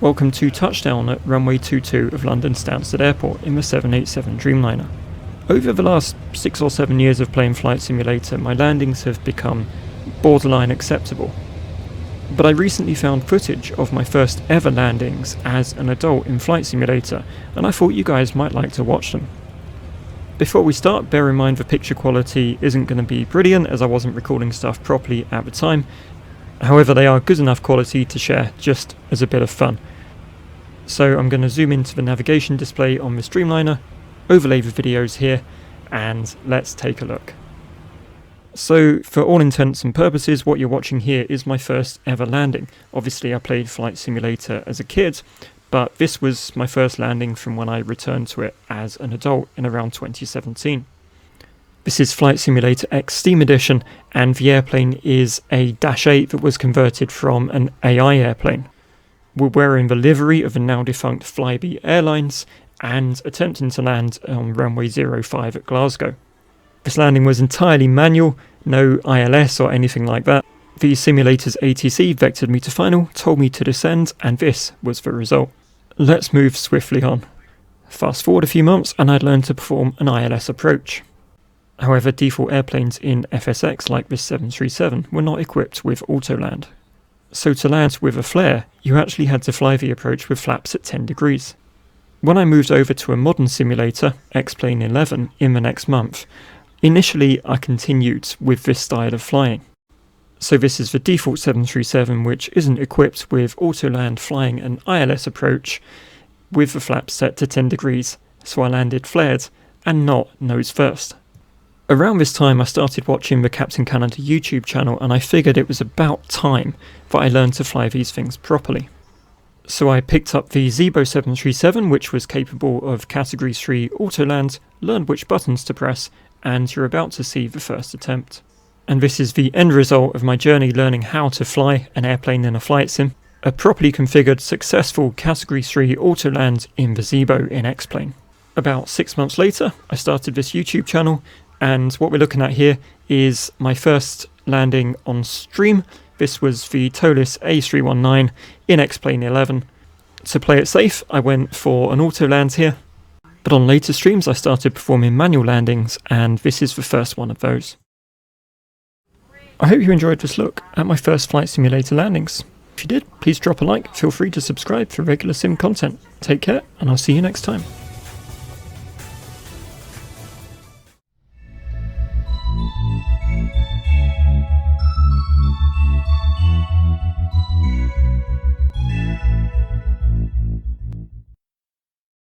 Welcome to touchdown at runway 22 of London Stansted Airport in the 787 Dreamliner. Over the last 6 or 7 years of playing Flight Simulator, my landings have become borderline acceptable. But I recently found footage of my first ever landings as an adult in Flight Simulator, and I thought you guys might like to watch them. Before we start, bear in mind the picture quality isn't going to be brilliant as I wasn't recording stuff properly at the time. However, they are good enough quality to share just as a bit of fun. So I'm going to zoom into the navigation display on the Dreamliner, overlay the videos here, and let's take a look. So for all intents and purposes, what you're watching here is my first ever landing. Obviously I played Flight Simulator as a kid, but this was my first landing from when I returned to it as an adult in around 2017. This is Flight Simulator X Steam Edition, and the airplane is a Dash 8 that was converted from an AI airplane. We're wearing the livery of the now defunct Flybe Airlines and attempting to land on runway 05 at Glasgow. This landing was entirely manual, no ILS or anything like that. The simulator's ATC vectored me to final, told me to descend, and this was the result. Let's move swiftly on. Fast forward a few months and I'd learned to perform an ILS approach. However, default airplanes in FSX like this 737 were not equipped with Autoland. So to land with a flare, you actually had to fly the approach with flaps at 10 degrees. When I moved over to a modern simulator, X-Plane 11, in the next month, initially I continued with this style of flying. So this is the default 737 which isn't equipped with Autoland flying an ILS approach with the flaps set to 10 degrees, so I landed flared and not nose first. Around this time I started watching the Captain Canada YouTube channel and I figured it was about time that I learned to fly these things properly. So I picked up the Zibo 737 which was capable of Category 3 Autoland, learned which buttons to press, and you're about to see the first attempt. And this is the end result of my journey learning how to fly an airplane in a flight sim, a properly configured successful Category 3 Autoland in the Zibo in X-Plane. About 6 months later I started this YouTube channel, and what we're looking at here is my first landing on stream. This was the Tolis A319 in X-Plane 11. To play it safe, I went for an Autoland here, but on later streams I started performing manual landings, and this is the first one of those. I hope you enjoyed this look at my first Flight Simulator landings. If you did, please drop a like, feel free to subscribe for regular sim content. Take care, and I'll see you next time.